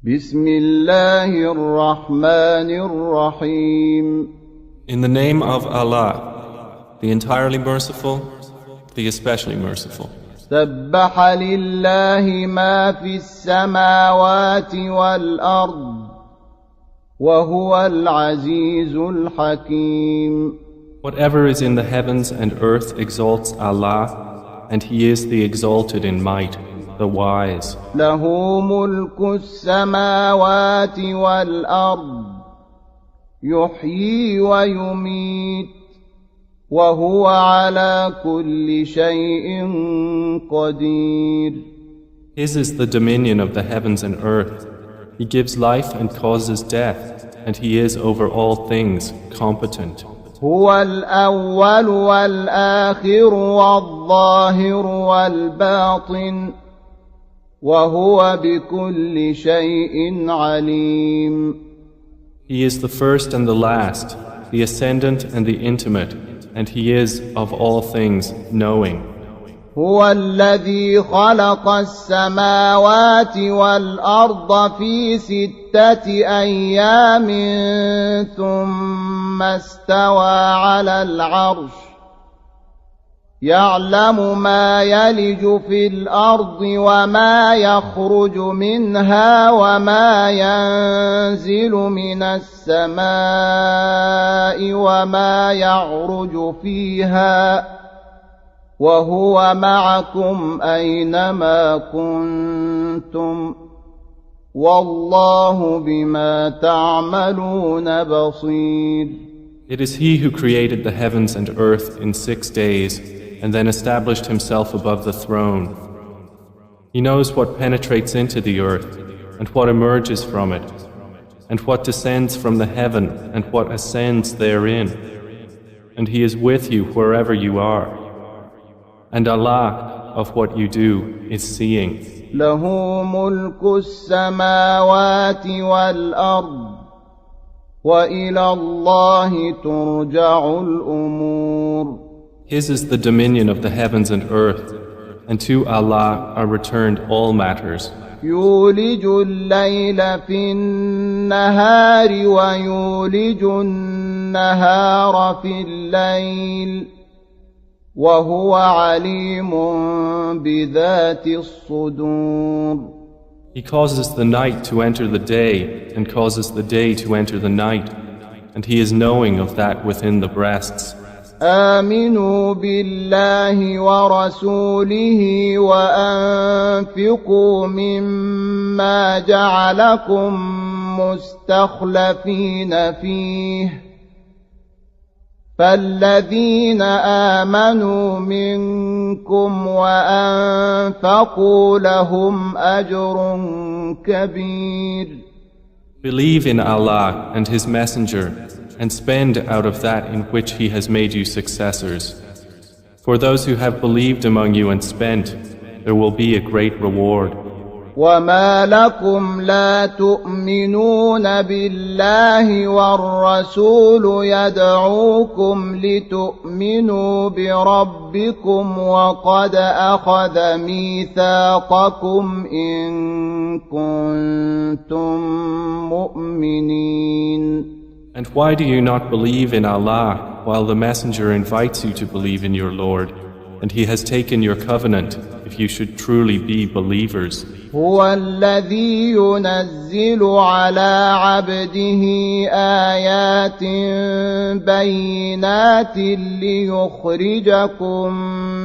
بسم الله الرحمن الرحيم. In the name of Allah, the entirely merciful, the especially merciful. سبح لله ما في السماوات والأرض وهو العزيز الحكيم. Whatever is in the heavens and earth exalts Allah, and He is the exalted in might, the wise. له ملك السماوات والأرض يحيي ويميت وهو على كل شيء قدير. His is the dominion of the heavens and earth. He gives life and causes death, and He is over all things competent. هو الأول والآخر والظاهر والباطن وهو بكل شيء عليم. He is the first and the last, the ascendant and the intimate, and He is of all things knowing. هو الذي خلق السماوات والأرض في 6 أيام ثم استوى على العرش يعلم ما يلج في الأرض وما يخرج منها وما ينزل من السماء وما يعرج فيها وهو معكم أينما كنتم والله بما تعملون بصير. It is He who created the heavens and earth in 6 days and then established Himself above the throne. He knows what penetrates into the earth and what emerges from it, and what descends from the heaven and what ascends therein. And He is with you wherever you are. And Allah of what you do is seeing. له ملك السماوات والأرض وإلى الله ترجع الأمور. His is the dominion of the heavens and earth, and to Allah are returned all matters. يولج الليل في النهار ويولج النهار في الليل وهو عليم بذات الصدور. He causes the night to enter the day and causes the day to enter the night, and He is knowing of that within the breasts. آمنوا بالله ورسوله وأنفقوا مما جعلكم مستخلفين فيه فالذين آمنوا منكم وأنفقوا لهم أجر كبير. Believe in Allah and His Messenger, and spend out of that in which He has made you successors. For those who have believed among you and spent, there will be a great reward. وما لكم لا تؤمنون بالله والرسول يدعوكم لتؤمنوا بربكم وقد أخذ ميثاقكم إن كنتم مؤمنين. And why do you not believe in Allah while the Messenger invites you to believe in your Lord, and He has taken your covenant if you should truly be believers? هو الذي ينزل على عبده آيات بينات ليخرجكم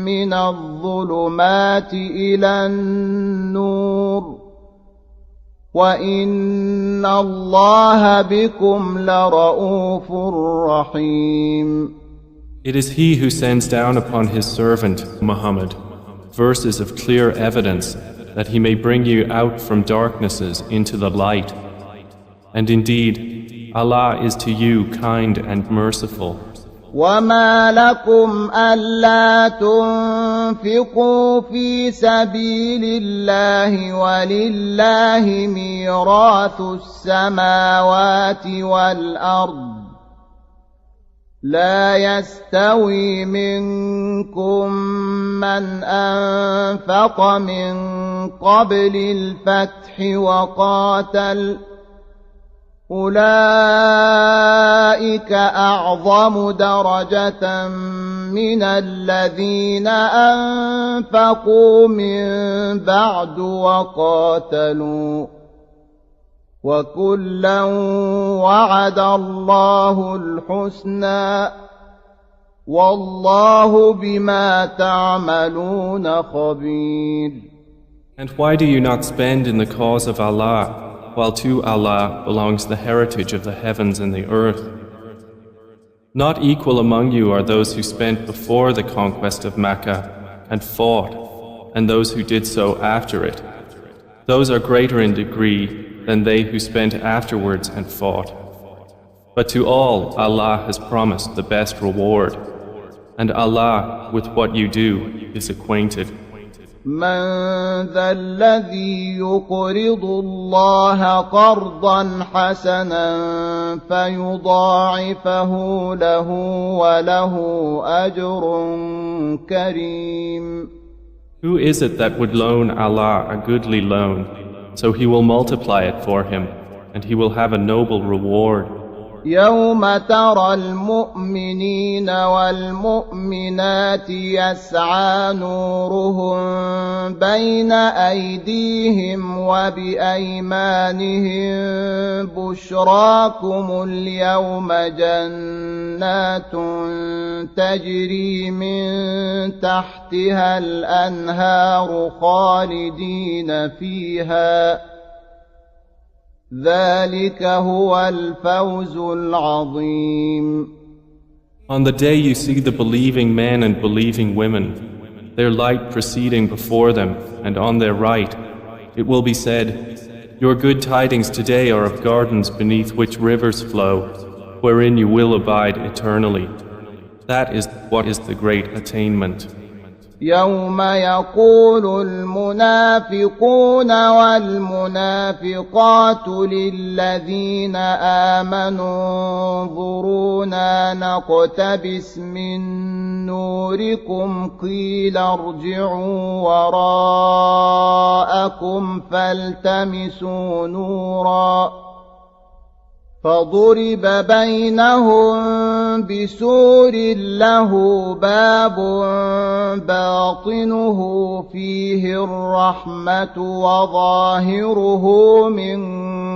من الظلمات إلى النور وإن الله بكم لرؤوف رحيم. It is He who sends down upon His servant, Muhammad, verses of clear evidence that He may bring you out from darknesses into the light. And indeed, Allah is to you kind and merciful. وما لكم ألا تنفقوا في سبيل الله ولله ميراث السماوات والأرض لا يستوي منكم من أنفق من قبل الفتح وقاتل أولئك أعظم درجة من الذين أنفقوا من بعد وقاتلوا وكلا وعد الله الحسنى والله بما تعملون خبير. And why do you not spend in the cause of Allah, while to Allah belongs the heritage of the heavens and the earth? Not equal among you are those who spent before the conquest of Mecca and fought, and those who did so after it. Those are greater in degree than they who spent afterwards and fought. But to all Allah has promised the best reward, and Allah with what you do is acquainted. من ذا الذي يقرض الله قرضا حسنا فيضاعفه له وله أجر كريم. Who is it that would loan Allah a goodly loan, so He will multiply it for him, and he will have a noble reward? يوم ترى المؤمنين والمؤمنات يسعى نورهم بين أيديهم وبأيمانهم بشراكم اليوم جنات تجري من تحتها الأنهار خالدين فيها ذلك هو الفوز العظيم. On the day you see the believing men and believing women, their light proceeding before them and on their right, it will be said, your good tidings today are of gardens beneath which rivers flow, wherein you will abide eternally. That is what is the great attainment. يوم يقول المنافقون والمنافقات للذين آمنوا انظرونا نقتبس من نوركم قيل ارجعوا وراءكم فالتمسوا نورا فضرب بينهم بسور له باب باطنه فيه الرحمة وظاهره من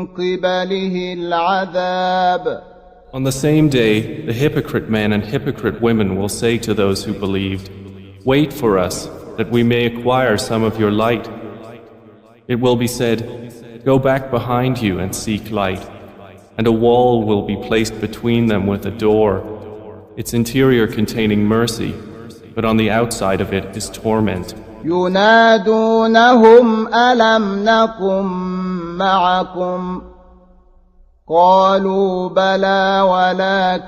قبله العذاب. On the same day, the hypocrite men and hypocrite women will say to those who believed, wait for us, that we may acquire some of your light. It will be said, go back behind you and seek light. And a wall will be placed between them with a door, its interior containing mercy, but on the outside of it is torment. ينادونهم ألم نكن معكم قالوا بلى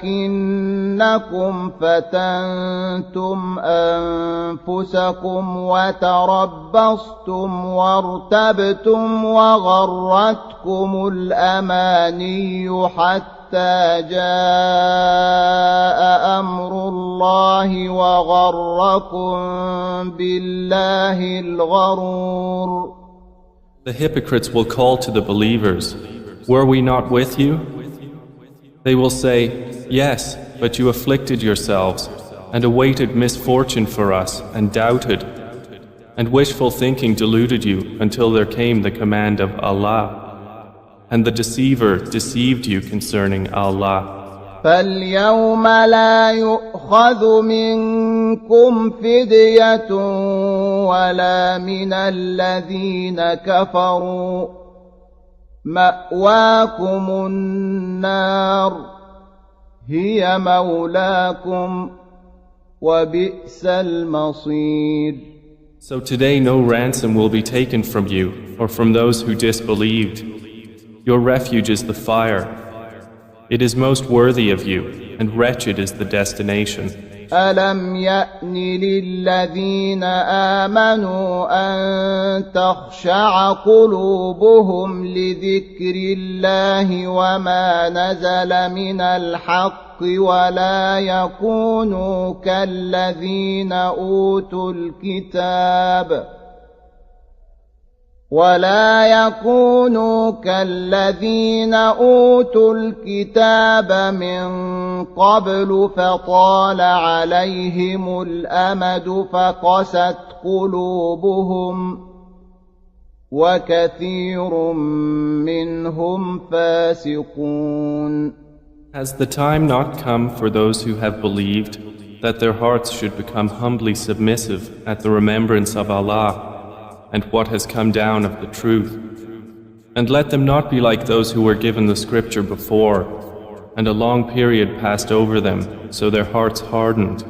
ولكنكم فتنتم أنفسكم وتربصتم وارتبتم وغرتكم الأماني حتى جاء أمر الله وغركم بالله الغرور. The hypocrites will call to the believers, were we not with you? They will say, yes, but you afflicted yourselves and awaited misfortune for us and doubted, and wishful thinking deluded you until there came the command of Allah, and the deceiver deceived you concerning Allah. فاليوم لا يؤخذ منكم فدية ولا من الذين كفروا مأواكم النار هي مولاكم وبئس المصير. So today no ransom will be taken from you or from those who disbelieved. Your refuge is the fire. It is most worthy of you, and wretched is the destination. ألم يأن للذين آمنوا أن تخشع قلوبهم لذكر الله وما نزل من الحق ولا يكونوا كالذين أوتوا الكتاب من قبل فطال عليهم الأمد فقست قلوبهم وكثير منهم فاسقون. Has the time not come for those who have believed that their hearts should become humbly submissive at the remembrance of Allah and what has come down of the truth? And let them not be like those who were given the scripture before, and a long period passed over them, so their hearts hardened,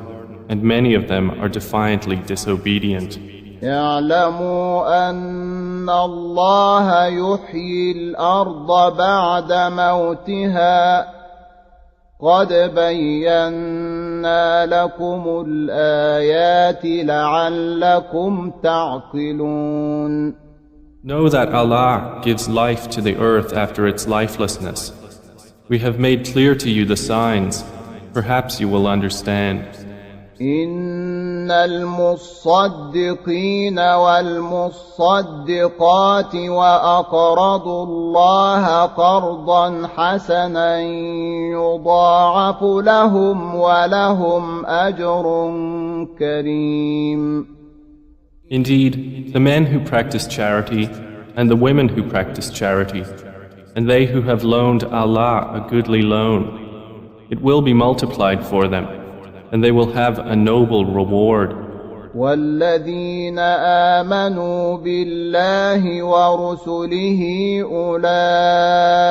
and many of them are defiantly disobedient. اعلموا أن الله يحيي الأرض بعد موتها قد بينا لكم الآيات لعلكم تعقلون. Know that Allah gives life to the earth after its lifelessness. We have made clear to you the signs. Perhaps you will understand. إن المصدقين والمصدقات وأقرضوا الله قرضا حسنا يضاعف لهم ولهم أجر كريم. Indeed, the men who practice charity and the women who practice charity, and they who have loaned Allah a goodly loan, it will be multiplied for them, and they will have a noble reward. والذين آمنوا بالله ورسله أولئك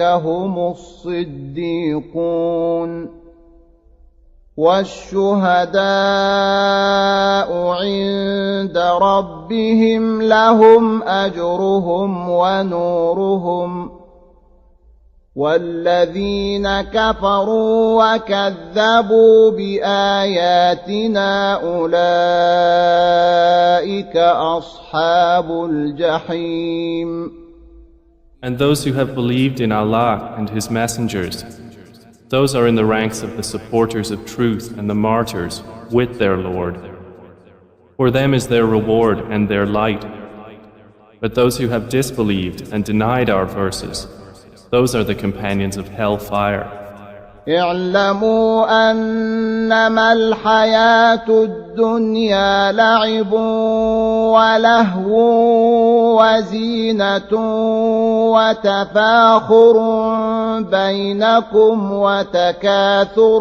هم الصديقون والشهداء عند ربهم لهم أجرهم ونورهم والذين كفروا وكذبوا بآياتنا أولئك أصحاب الجحيم. And those who have believed in Allah and His messengers, those are in the ranks of the supporters of truth and the martyrs with their Lord. For them is their reward and their light. But those who have disbelieved and denied our verses, those are the companions of hellfire. اعلموا أنما الحياة الدنيا لعب ولهو وزينة وتفاخر بينكم وتكاثر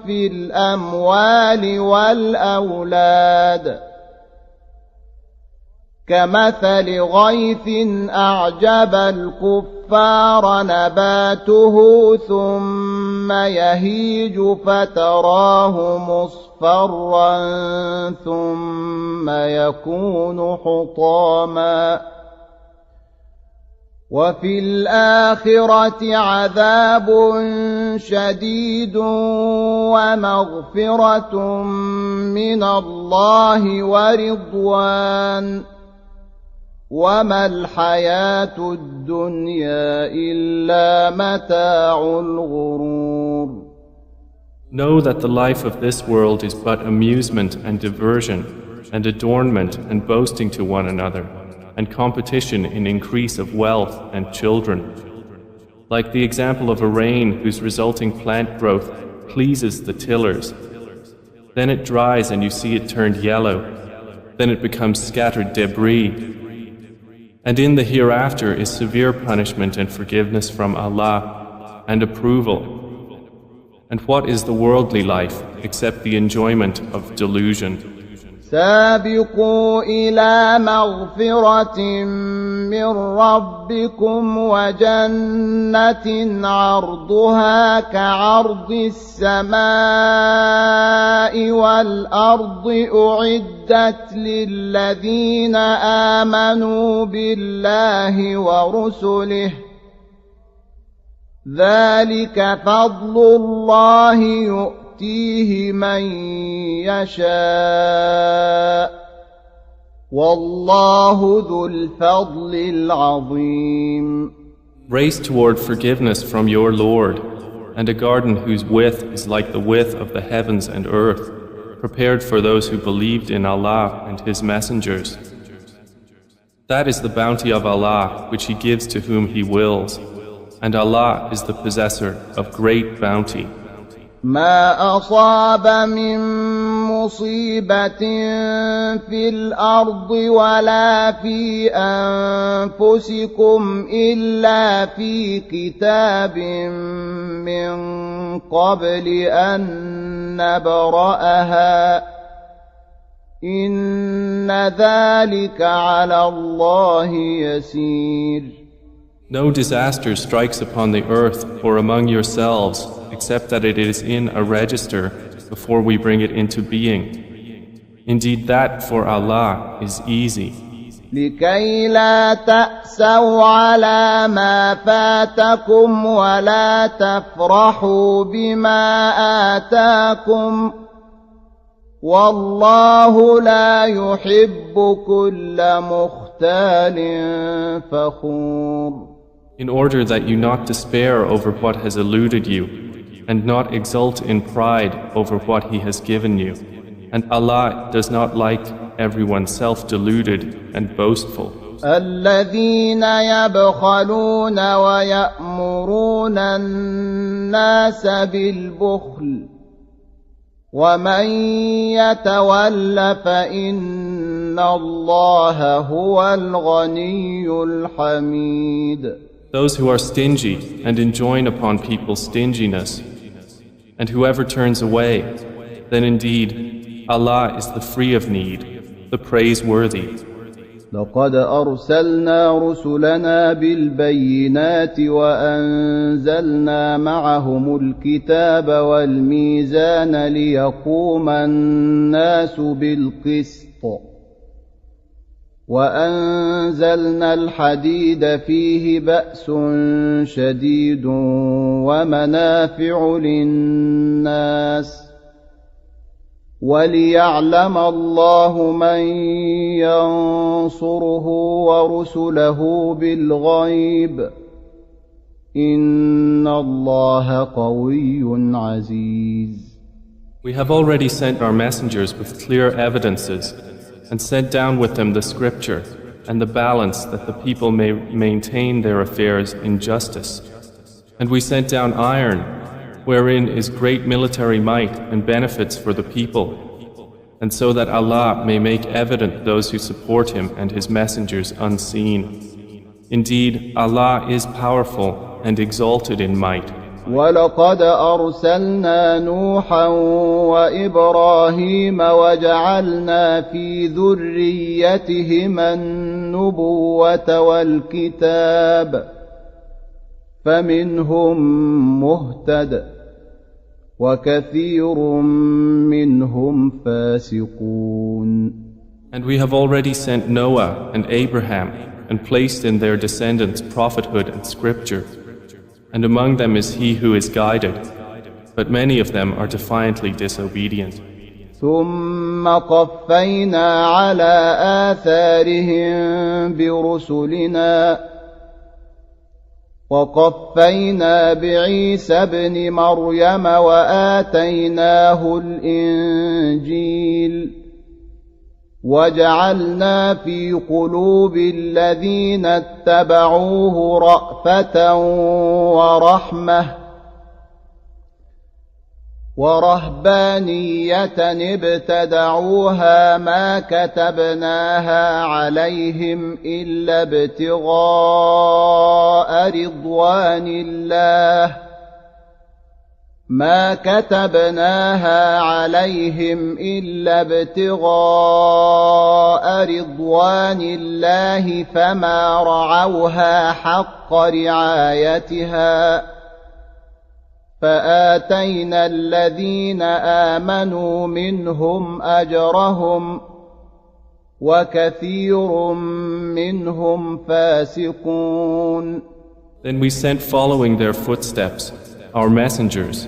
في الأموال والأولاد كمثل غيث أعجب الكفار نباته ثم يهيج فتراه مصفرا ثم يكون حطاما وفي الآخرة عذاب شديد ومغفرة من الله ورضوان وما الحياة الدنيا إلا متاع الغرور. Know that the life of this world is but amusement and diversion and adornment and boasting to one another and competition in increase of wealth and children. Like the example of a rain whose resulting plant growth pleases the tillers. Then it dries and you see it turned yellow. Then it becomes scattered debris. And in the hereafter is severe punishment and forgiveness from Allah and approval. And what is the worldly life except the enjoyment of delusion? سابقوا إلى مغفرة من ربكم وجنة عرضها كعرض السماء والأرض أعدت للذين آمنوا بالله ورسله ذلك فضل الله يؤتيه من يشاء والله ذو الفضل العظيم. Race toward forgiveness from your Lord and a garden whose width is like the width of the heavens and earth, prepared for those who believed in Allah and His messengers. That is the bounty of Allah which He gives to whom He wills, and Allah is the possessor of great bounty. ما أصاب من مصيبة في الأرض ولا في أنفسكم إلا في كتاب من قبل أن نبرأها إن ذلك على الله يسير. No disaster strikes upon the earth or among yourselves except that it is in a register before we bring it into being. Indeed, that for Allah is easy. لكي لا تأسوا على ما فاتكم ولا تفرحوا بما آتاكم والله لا يحب كل مختال فخور. In order that you not despair over what has eluded you, and not exult in pride over what He has given you. And Allah does not like everyone self-deluded and boastful. الذين يبخلون ويأمرون الناس بالبخل ومن يتول فإن الله هو الغني الحميد. Those who are stingy and enjoin upon people stinginess, and whoever turns away, then indeed Allah is the free of need, the praiseworthy. لقد أرسلنا رسلنا بالبينات وأنزلنا معهم الكتاب والميزان ليقوم الناس بالقسط وأنزلنا الحديد فيه بأس شديد ومنافع للناس وليعلم الله من ينصره ورسله بالغيب إن الله قوي عزيز. We have already sent our messengers with clear evidences and sent down with them the scripture and the balance that the people may maintain their affairs in justice. And we sent down iron, wherein is great military might and benefits for the people, and so that Allah may make evident those who support Him and His messengers unseen. Indeed, Allah is powerful and exalted in might. ولقد أرسلنا نوحا وإبراهيم وجعلنا في ذريتهما النبوة والكتاب فمنهم مهتد وكثير منهم فاسقون. And we have already sent Noah and Abraham and placed in their descendants prophethood and scripture. And among them is he who is guided, but many of them are defiantly disobedient. ثم قفينا على آثارهم برسلنا وقفينا بعيسى ابن مريم وآتيناه الإنجيل وجعلنا في قلوب الذين اتبعوه رأفة ورحمة ورهبانية ابتدعوها ما كتبناها عليهم إلا ابتغاء رضوان الله ما كتبناها عليهم إلا ابتغاء رضوان الله فما رعوها حق رعايتها فآتينا الذين آمنوا منهم أجرهم وكثير منهم فاسقون. Then we sent following their footsteps our messengers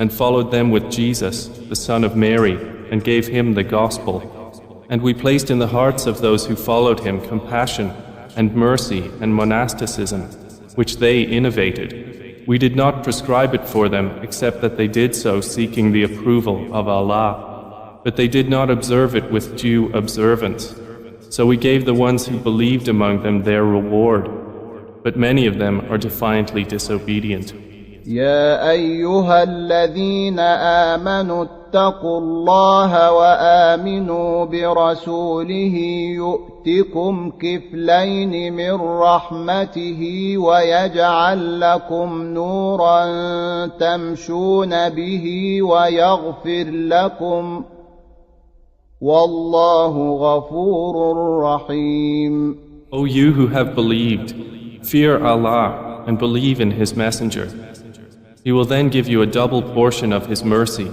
and followed them with Jesus, the son of Mary, and gave him the gospel. And we placed in the hearts of those who followed him compassion and mercy and monasticism, which they innovated. We did not prescribe it for them except that they did so seeking the approval of Allah, but they did not observe it with due observance. So we gave the ones who believed among them their reward, but many of them are defiantly disobedient. يا أيها الذين آمنوا اتقوا الله وآمنوا برسوله يؤتكم كفلين من رحمته ويجعل لكم نورا تمشون به ويغفر لكم والله غفور رحيم. O you who have believed, fear Allah and believe in His Messenger. He will then give you a double portion of His mercy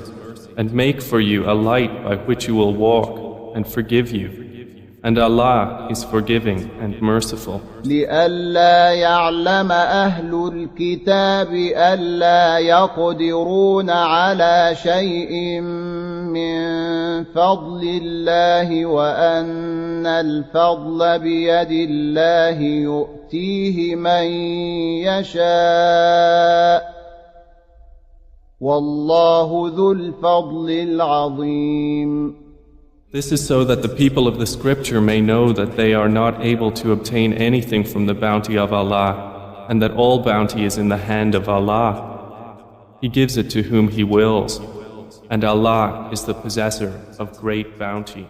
and make for you a light by which you will walk and forgive you. And Allah is forgiving and merciful. لئلا يعلم أهل الكتاب ألا يقدرون على شيء من فضل الله وأن الفضل بيد الله يؤتيه من يشاء والله ذو الفضل العظيم. This is so that the people of the scripture may know that they are not able to obtain anything from the bounty of Allah, and that all bounty is in the hand of Allah. He gives it to whom He wills, and Allah is the possessor of great bounty.